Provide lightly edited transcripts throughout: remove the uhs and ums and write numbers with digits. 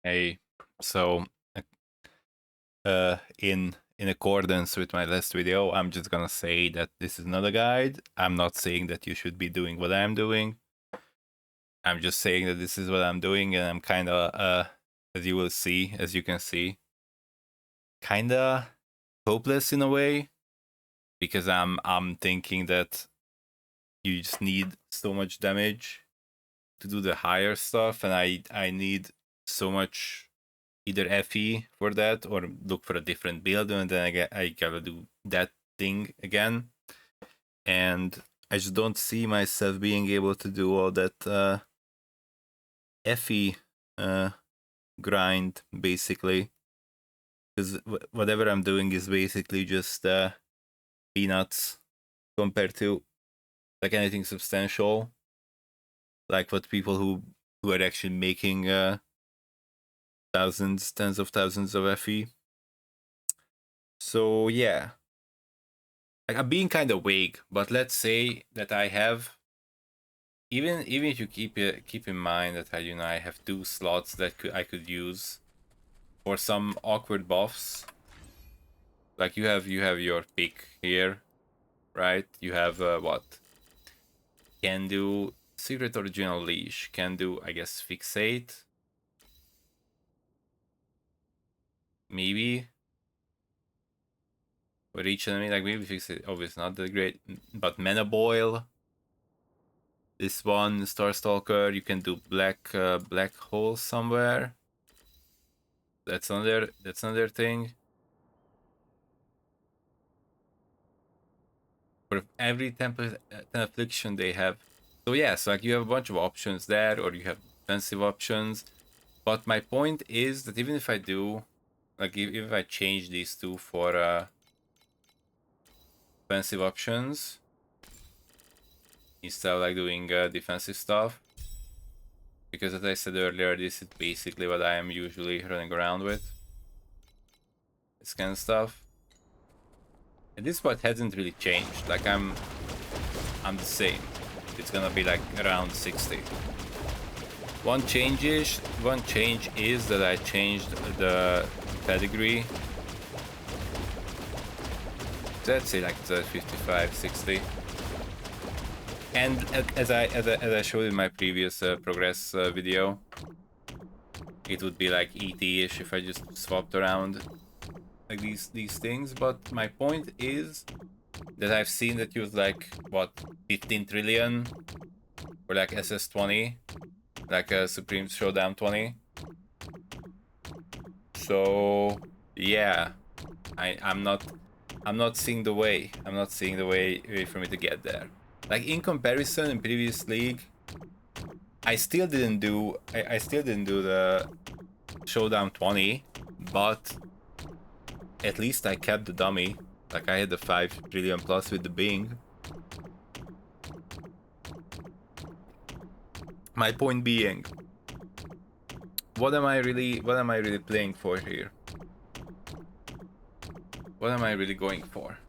Hey, so in accordance with my last video, I'm just gonna say that this is not a guide. I'm not saying that you should be doing what I'm doing. I'm just saying that this is what I'm doing, and I'm kind of, as you will see, as you can see, kind of hopeless in a way because I'm thinking that you just need so much damage to do the higher stuff, and I need so much either FE for that or look for a different build, and then I gotta do that thing again. And I just don't see myself being able to do all that FE uh, grind basically, because whatever I'm doing is basically just peanuts compared to like anything substantial, like what people who are actually making thousands, tens of thousands of FE. So yeah, like I'm being kind of vague, but let's say that I have even if you keep in mind that I have two slots that I could use for some awkward buffs. Like you have your pick here, right? You have what can do secret original leash, can do I guess fixate, maybe for each enemy. Like maybe fixate obviously not that great, but mana boil. This one Star Stalker, you can do black hole somewhere. That's another thing. For every 10 affliction they have. So yeah, so like you have a bunch of options there, or you have defensive options. But my point is that even if I do, like if I change these two for defensive options instead of like doing defensive stuff, because as I said earlier, this is basically what I am usually running around with. This kind of stuff. And this part hasn't really changed. Like I'm the same. It's gonna be like around 60. One change is that I changed the pedigree. Let's say like the 55, 60. And as I showed in my previous progress video, it would be like ET-ish if I just swapped around like these things. But my point is that I've seen that use like what 15 trillion or like SS20, like a Supreme Showdown 20. So yeah, I'm not seeing the way. I'm not seeing the way for me to get there. Like in comparison in previous league, I still didn't do the Showdown 20, but at least I kept the dummy. Like I had the 5 trillion plus with the Bing. My point being, what am I really playing for here? What am I really going for?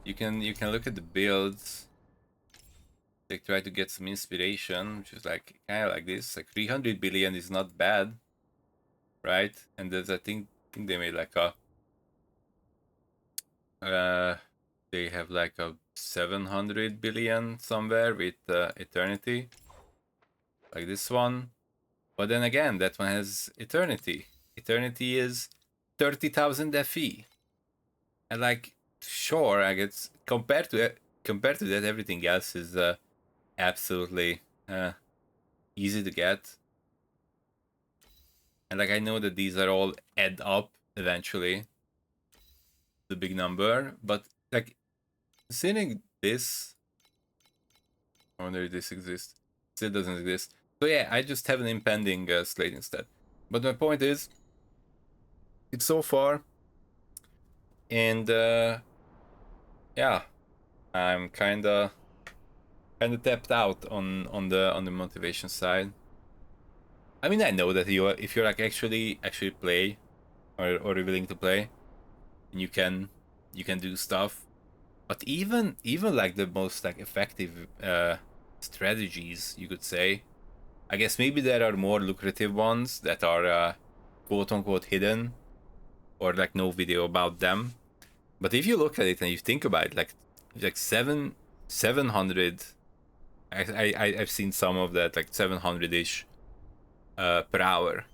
You can look at the builds, like try to get some inspiration, which is like kind of like this. Like 300 billion is not bad, right? And there's I think they made like a they have like a 700 billion somewhere with eternity, like this one. But then again, that one has eternity. Eternity is 30,000 FE, and like sure, I guess compared to that, everything else is absolutely easy to get. And like I know that these are all add up eventually, the big number, but like seeing this, I wonder if this exists. Still doesn't exist. So yeah, I just have an impending slate instead. But my point is, it's so far, and yeah, I'm kinda tapped out on the motivation side. I mean, I know that if you're like actually play, or willing to play, and you can do stuff. But even like the most like effective strategies, you could say, I guess maybe there are more lucrative ones that are quote unquote hidden, or like no video about them. But if you look at it and you think about it, like 700, I've seen some of that, like 700-ish per hour.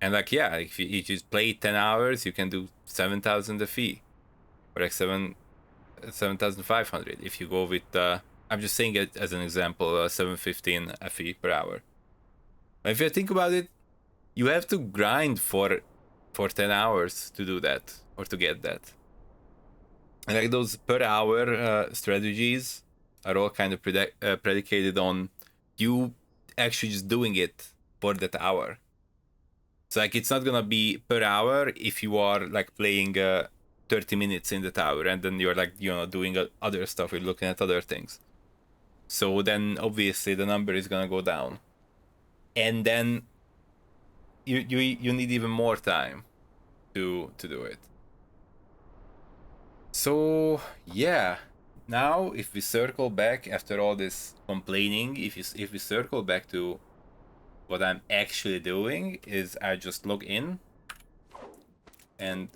And like, yeah, if you just play 10 hours, you can do 7,000 a fee, or like 7,500 if you go with I'm just saying it as an example, 715 a fee per hour. But if you think about it, you have to grind for 10 hours to do that, or to get that. And like those per hour strategies are all kind of predicated on you actually just doing it for that hour. So like it's not gonna be per hour if you are like playing 30 minutes in the tower and then you're like, you know, doing other stuff, you're looking at other things. So then obviously the number is gonna go down. And then you need even more time to do it. So yeah, now if we circle back after all this complaining, if we circle back to what I'm actually doing, is I just log in, and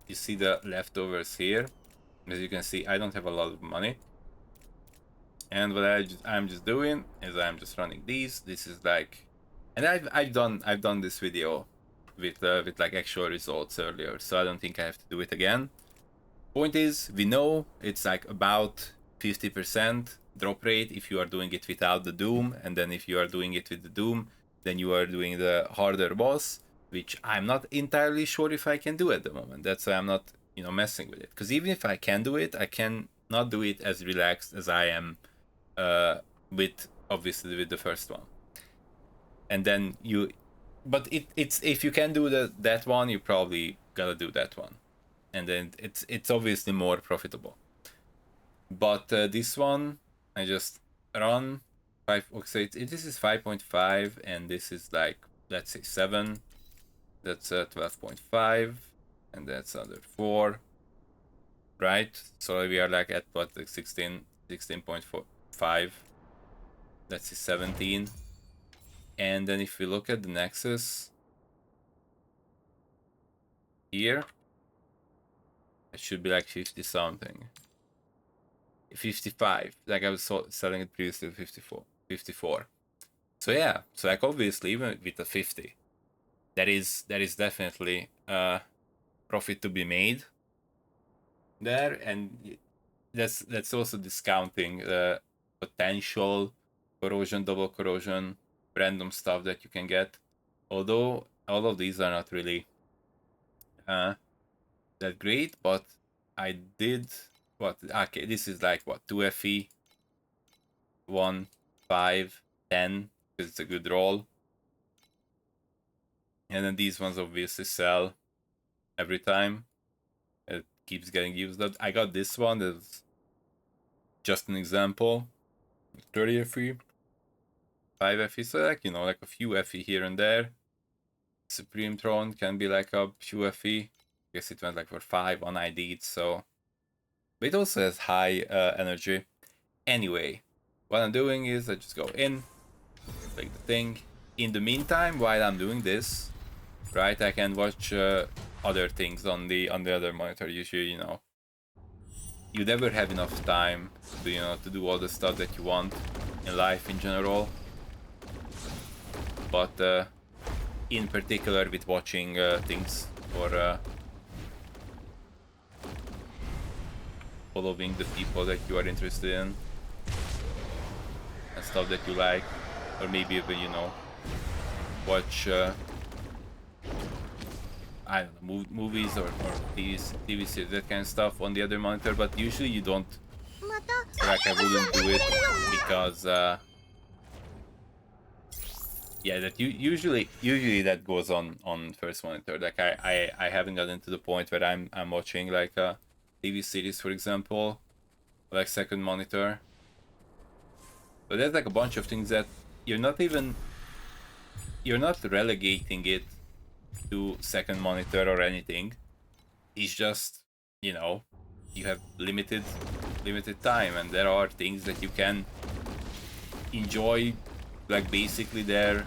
you see the leftovers here. As you can see, I don't have a lot of money, and what I'm just doing is I'm just running these. This is like, and I've done this video with like actual results earlier, so I don't think I have to do it again. Point is, we know it's like about 50% drop rate if you are doing it without the Doom, and then if you are doing it with the Doom, then you are doing the harder boss, which I'm not entirely sure if I can do at the moment. That's why I'm not, you know, messing with it. Because even if I can do it, I can not do it as relaxed as I am with, obviously, with the first one. And then but it's if you can do that one, you probably gotta do that one. And then it's obviously more profitable. But this one, I just run 5. Okay, so this is 5.5, and this is like, let's say 7. That's 12.5, and that's under 4, right? So we are like at what, like 16.5. That's 17. And then if we look at the Nexus here, it should be like 50 something. 55. Like I was selling it previously 54. So yeah, so like obviously even with the 50, that is definitely profit to be made there, and that's also discounting the potential corrosion, double corrosion, random stuff that you can get. Although all of these are not really that great, but I did what? Okay, this is like what, 2 FE, 1, 5, 10, because it's a good roll. And then these ones obviously sell every time. It keeps getting used up. I got this one that's just an example. 30 FE, 5 FE, so like, you know, like a few FE here and there. Supreme Throne can be like a few FE. I guess it went like for 5 on ID, so. But it also has high energy. Anyway, what I'm doing is I just go in, click the thing. In the meantime, while I'm doing this, right, I can watch other things on the other monitor. Usually, you know, you never have enough time to, you know, to do all the stuff that you want in life in general. But in particular with watching things, or following the people that you are interested in and stuff that you like, or maybe even, you know, watch I don't know, movies or TV series, that kind of stuff on the other monitor. But usually you don't, like I wouldn't do it because yeah, that usually that goes on first monitor. Like I haven't gotten to the point where I'm watching like a TV series, for example, like second monitor. But there's like a bunch of things that you're not relegating it to second monitor or anything. It's just, you know, you have limited time, and there are things that you can enjoy like basically there,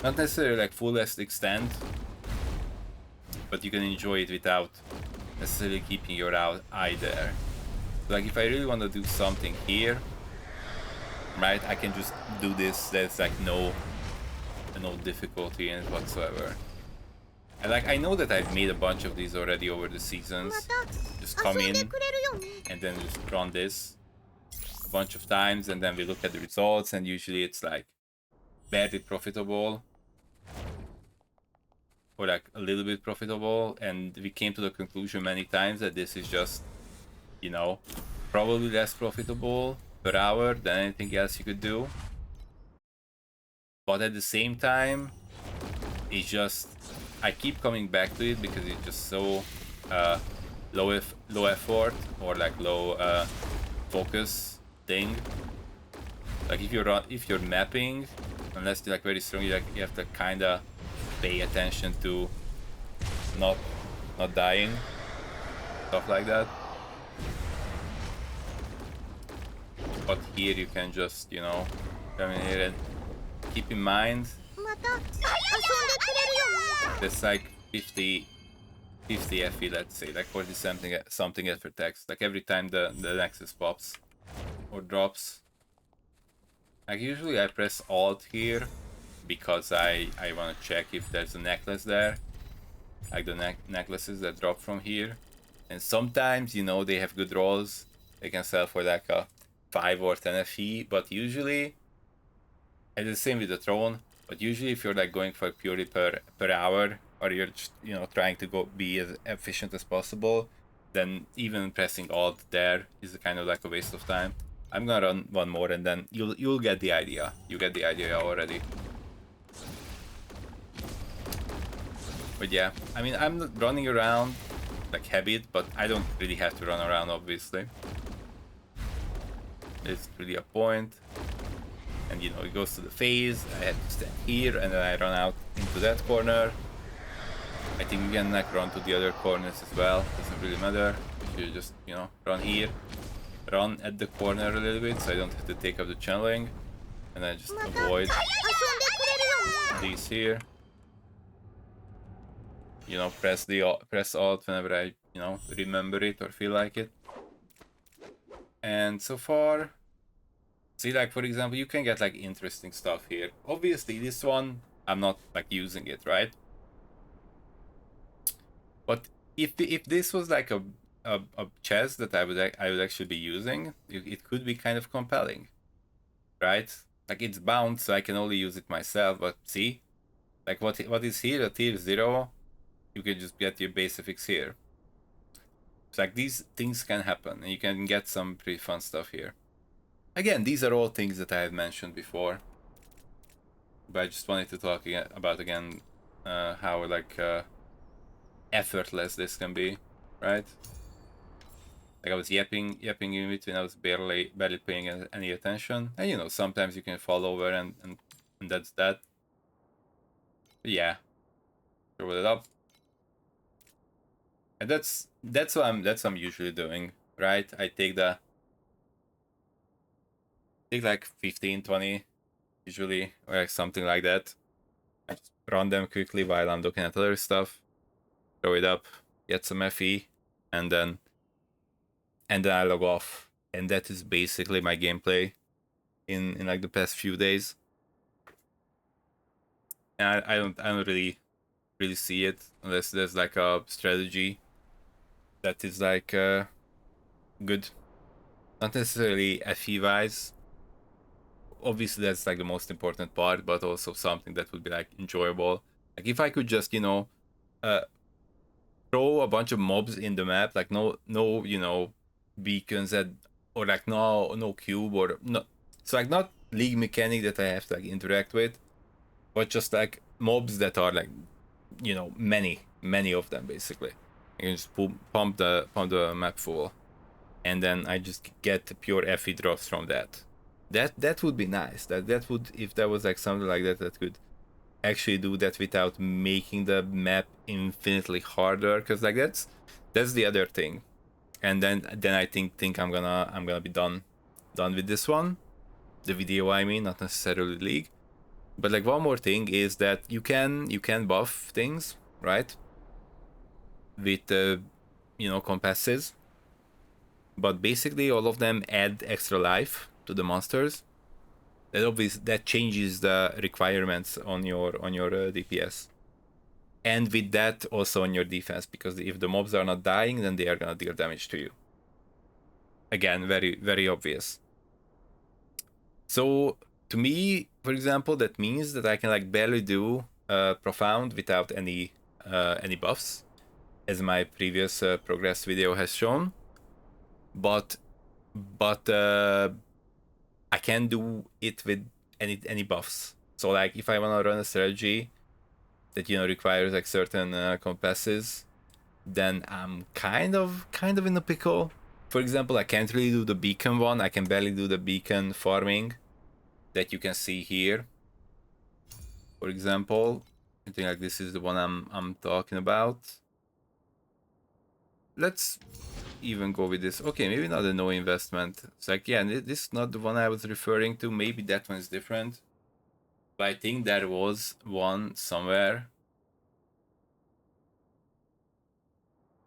not necessarily like fullest extent, but you can enjoy it without necessarily keeping your eye there. Like if I really want to do something here, right, I can just do this. There's like no difficulty in it whatsoever. And like I know that I've made a bunch of these already over the seasons. Just come in and then just run this a bunch of times, and then we look at the results, and usually it's like barely profitable or like a little bit profitable, and we came to the conclusion many times that this is just, you know, probably less profitable per hour than anything else you could do. But at the same time, it's just, I keep coming back to it because it's just so low effort or like low focus thing. Like if you're mapping, unless you're like very strong, you have to kind of pay attention to not dying, stuff like that. But here you can just, you know, come in here and keep in mind there's like 50 FE, let's say, like 40 something effort text, like every time the nexus pops or drops. Like usually I press Alt here because I want to check if there's a necklace there, like the necklaces that drop from here. And sometimes, you know, they have good rolls, they can sell for like a 5 or 10 FE, but usually, and the same with the throne, but usually if you're like going for purely per hour, or you're just, you know, trying to be as efficient as possible, then even pressing Alt there is kind of like a waste of time. I'm gonna run one more and then you'll get the idea. You get the idea already. But yeah, I mean, I'm not running around like habit, but I don't really have to run around, obviously. It's really a point. And you know, it goes to the phase, I have to stand here and then I run out into that corner. I think we can like run to the other corners as well, doesn't really matter. You just, you know, run here, run at the corner a little bit so I don't have to take up the channeling, and then just avoid these here. You know, press Alt whenever I, you know, remember it or feel like it. And so far, see, like for example, you can get like interesting stuff here. Obviously, this one I'm not like using it, right? But if this was like a chest that I would actually be using, it could be kind of compelling, right? Like it's bound, so I can only use it myself. But see, like what is here? A tier 0. You can just get your base affix here. So like these things can happen, and you can get some pretty fun stuff here. Again, these are all things that I have mentioned before, but I just wanted to talk about again how like effortless this can be, right? Like I was yapping in between, I was barely paying any attention, and you know, sometimes you can fall over and that's that. But yeah, throw it up, and that's what I'm usually doing, right? I take like 15, 20 usually, or like something like that. I just run them quickly while I'm looking at other stuff, throw it up, get some FE, and then I log off. And that is basically my gameplay in like the past few days. And I don't really see it unless there's like a strategy that is like good, not necessarily FE wise. Obviously that's like the most important part, but also something that would be like enjoyable. Like if I could just, you know, throw a bunch of mobs in the map, like no you know, beacons that, or like no cube, or no, so like not league mechanic that I have to like interact with, but just like mobs that are like, you know, many of them basically. I can just pump the map full, and then I just get pure FE drops from that. That would be nice. That would, if there was like something like that could actually do that without making the map infinitely harder, because like that's the other thing. And then I think I'm gonna be done with this one. the video, I mean, not necessarily league. But like one more thing is that you can buff things, right? With compasses. But basically all of them add extra life to the monsters. That changes the requirements on your DPS. And with that also on your defense, because if the mobs are not dying, then they are gonna deal damage to you. Again, very, very obvious. So to me, for example, that means that I can like barely do profound without any buffs, as my previous progress video has shown. But I can do it with any buffs. So like if I wanna run a strategy that requires like certain compasses, then I'm kind of in a pickle. For example, I can't really do the beacon one. I can barely do the beacon farming that you can see here. For example, I think like this is the one I'm talking about. Let's even go with this. Okay, maybe not a no investment. It's like, yeah, this is not the one I was referring to. Maybe that one is different. But I think there was one somewhere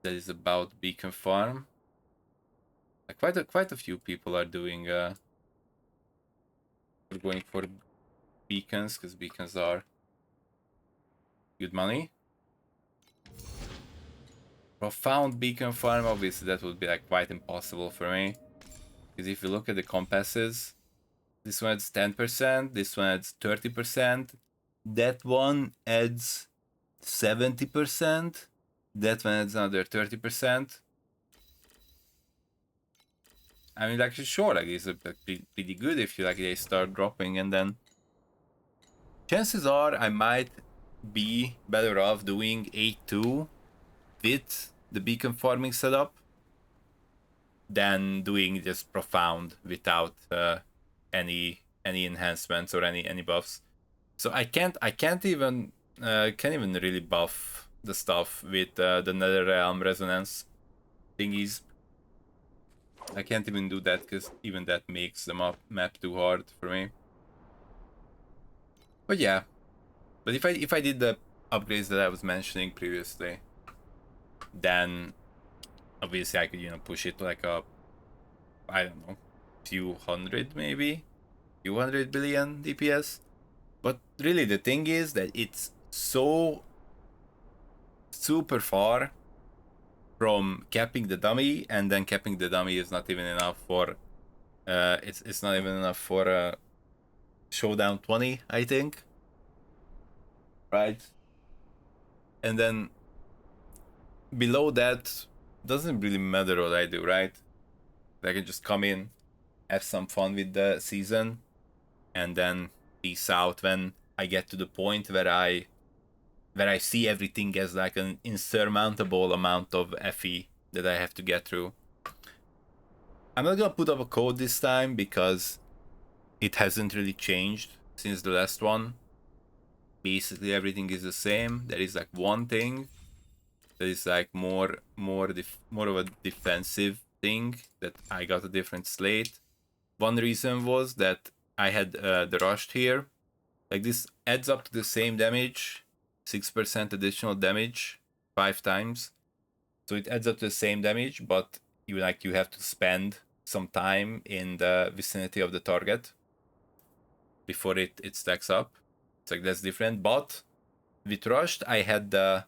that is about beacon farm. Like quite a few people are doing going for beacons, because beacons are good money. Profound beacon farm, obviously that would be like quite impossible for me, because if you look at the compasses, this one adds 10%, this one adds 30%, that one adds 70%, that one adds another 30%. I mean, like, sure, like, it's pretty good if you, like, they start dropping, and then chances are I might be better off doing 8-2 with the beacon farming setup than doing just profound without any enhancements or any buffs. So I can't even really buff the stuff with the Netherrealm resonance thingies. I can't even do that, because even that makes the map too hard for me. But yeah, but if I did the upgrades that I was mentioning previously, then obviously I could push it to like a, I don't know, few hundred, maybe few hundred billion DPS. But really the thing is that it's so super far from capping the dummy, and then capping the dummy is not even enough for it's not even enough for showdown 20, I think, right? And then below that doesn't really matter what I do, right? I can just come in, have some fun with the season, and then peace out when I get to the point where I see everything as like an insurmountable amount of FE that I have to get through. I'm not gonna put up a code this time because it hasn't really changed since the last one. Basically everything is the same. There is like one thing that is like more of a defensive thing, that I got a different slate. One reason was that I had the rushed here. Like, this adds up to the same damage, 6% additional damage 5 times. So it adds up to the same damage, but you have to spend some time in the vicinity of the target before it stacks up. It's like, that's different. But with rushed, I had the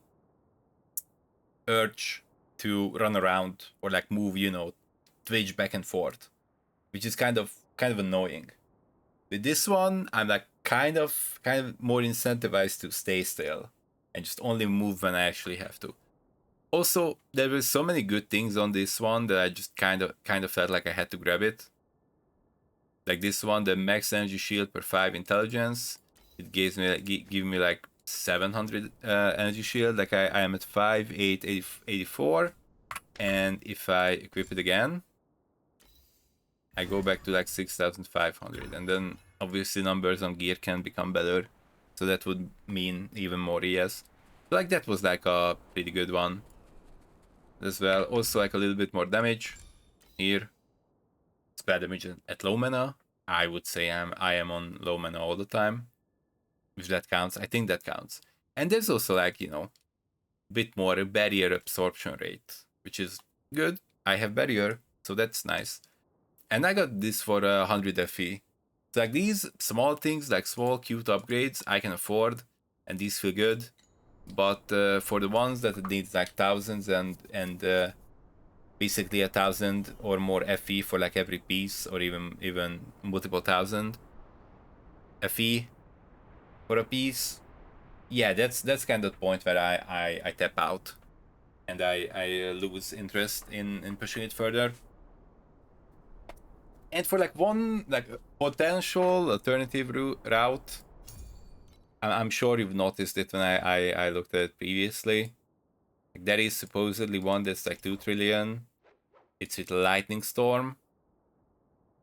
urge to run around or like move, twitch back and forth, which is kind of annoying. With this one, I'm like kind of more incentivized to stay still and just only move when I actually have to. Also, there were so many good things on this one that I just kind of felt like I had to grab it. Like this one, the max energy shield per 5 intelligence, it gives me give me like 700 energy shield. Like I am at 5, 8, 84, and if I equip it again, I go back to like 6,500, and then obviously numbers on gear can become better, so that would mean even more ES. So like that was like a pretty good one as well. Also like a little bit more damage here. Spell damage at low mana, I would say I am on low mana all the time. If that counts, I think that counts. And there's also like, you know, a bit more barrier absorption rate, which is good. I have barrier, so that's nice. And I got this for 100 FE. So like these small things, like small cute upgrades, I can afford, and these feel good. But for the ones that need like thousands and basically 1,000 or more FE for like every piece, or even multiple thousand FE for a piece, yeah, that's kind of the point where I tap out and I lose interest in pushing it further. And for like one like potential alternative route, I'm sure you've noticed it when I looked at it previously. Like, there is supposedly one that's like 2 trillion. It's with Lightning Storm,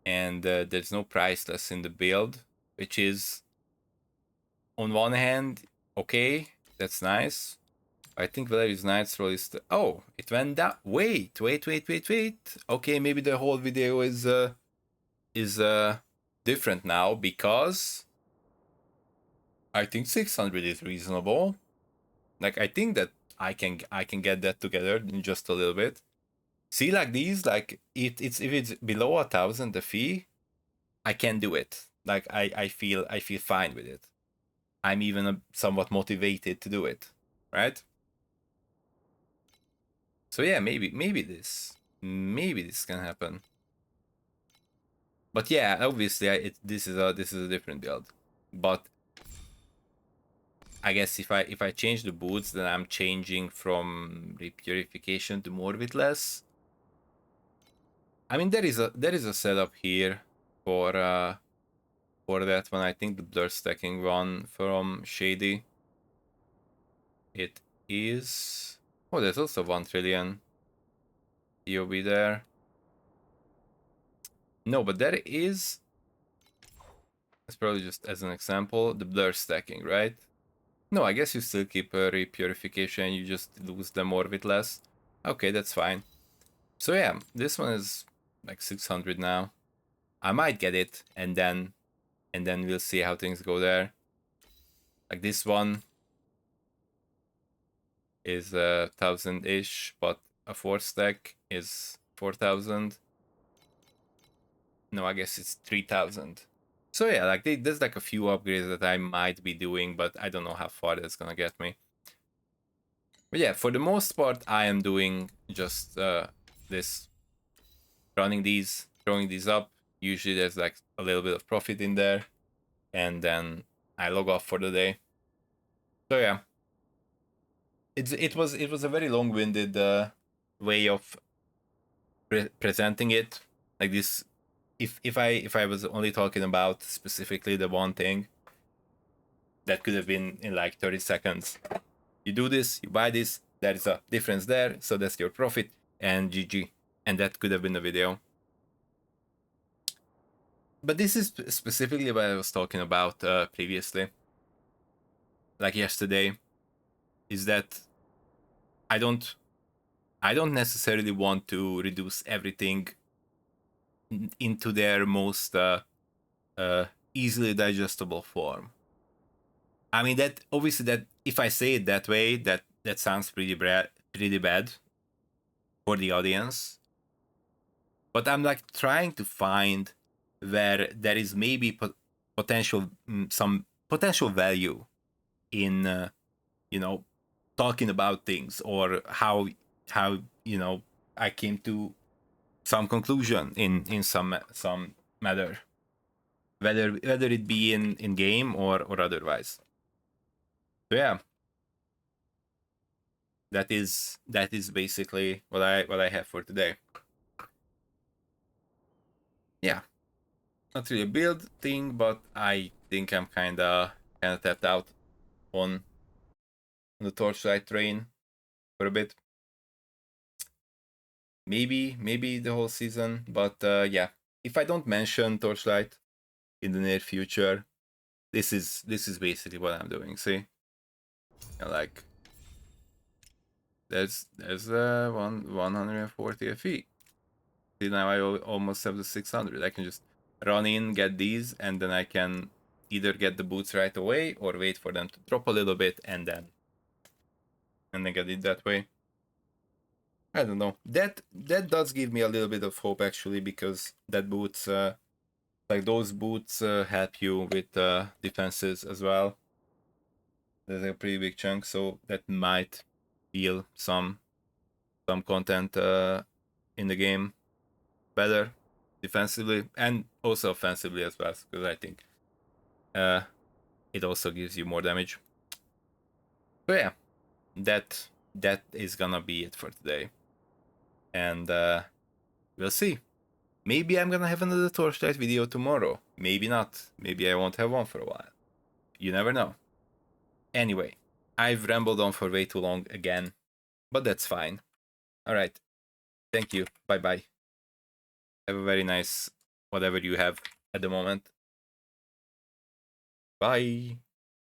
and there's no priceless in the build, which is on one hand okay, that's nice. I think Valerius Knight's roll is oh, it went down. Wait. Okay, maybe the whole video is different now, because I think 600 is reasonable. Like, I think that I can get that together in just a little bit. See, like these, like it's if it's below 1,000 the fee, I can do it. Like I feel fine with it. I'm even somewhat motivated to do it, right? So yeah, maybe this can happen. But yeah, obviously, this is a different build. But I guess if I change the boots, then I'm changing from repurification to more with less. I mean, there is a setup here for that one. I think the blur stacking one from Shady. It is. Oh, there's also 1 trillion EOB there. No, but there is. It's probably just as an example, the blur stacking, right? No, I guess you still keep a repurification, you just lose them more with less. Okay, that's fine. So yeah, this one is like 600 now. I might get it, and then we'll see how things go there. Like this one is 1,000-ish, but a 4 stack is 4,000. No, I guess it's 3,000. So yeah, like there's like a few upgrades that I might be doing, but I don't know how far that's gonna get me. But yeah, for the most part, I am doing just this, running these, throwing these up. Usually there's like a little bit of profit in there, and then I log off for the day. So yeah, it was a very long-winded way of presenting it. Like this, if I was only talking about specifically the one thing, that could have been in like 30 seconds. You do this, you buy this, there is a difference there, so that's your profit, and GG. And that could have been the video. But this is specifically what I was talking about previously, like yesterday, is that I don't necessarily want to reduce everything into their most easily digestible form. I mean, that obviously, that if I say it that way, that sounds pretty bad for the audience. But I'm like trying to find where there is maybe potential, some potential value in you know, talking about things, or how I came to some conclusion in some matter, whether it be in game or otherwise. So yeah, that is basically what I have for today. Yeah, not really a build thing, but I think I'm kinda tapped out on the Torchlight train for a bit. Maybe the whole season, but yeah, if I don't mention Torchlight in the near future, this is basically what I'm doing. See, like there's 140 FE. See, now I almost have the 600. I can just run in, get these, and then I can either get the boots right away or wait for them to drop a little bit and then get it that way. I don't know. That does give me a little bit of hope actually, because that boots like those boots help you with defenses as well. There's a pretty big chunk, so that might feel some content in the game better defensively and also offensively as well, because I think it also gives you more damage. But yeah, that is gonna be it for today, and we'll see. Maybe I'm gonna have another Torchlight video tomorrow. Maybe not. Maybe I won't have one for a while. You never know. Anyway, I've rambled on for way too long again, but that's fine. Alright, thank you. Bye bye. Have a very nice whatever you have at the moment. Bye.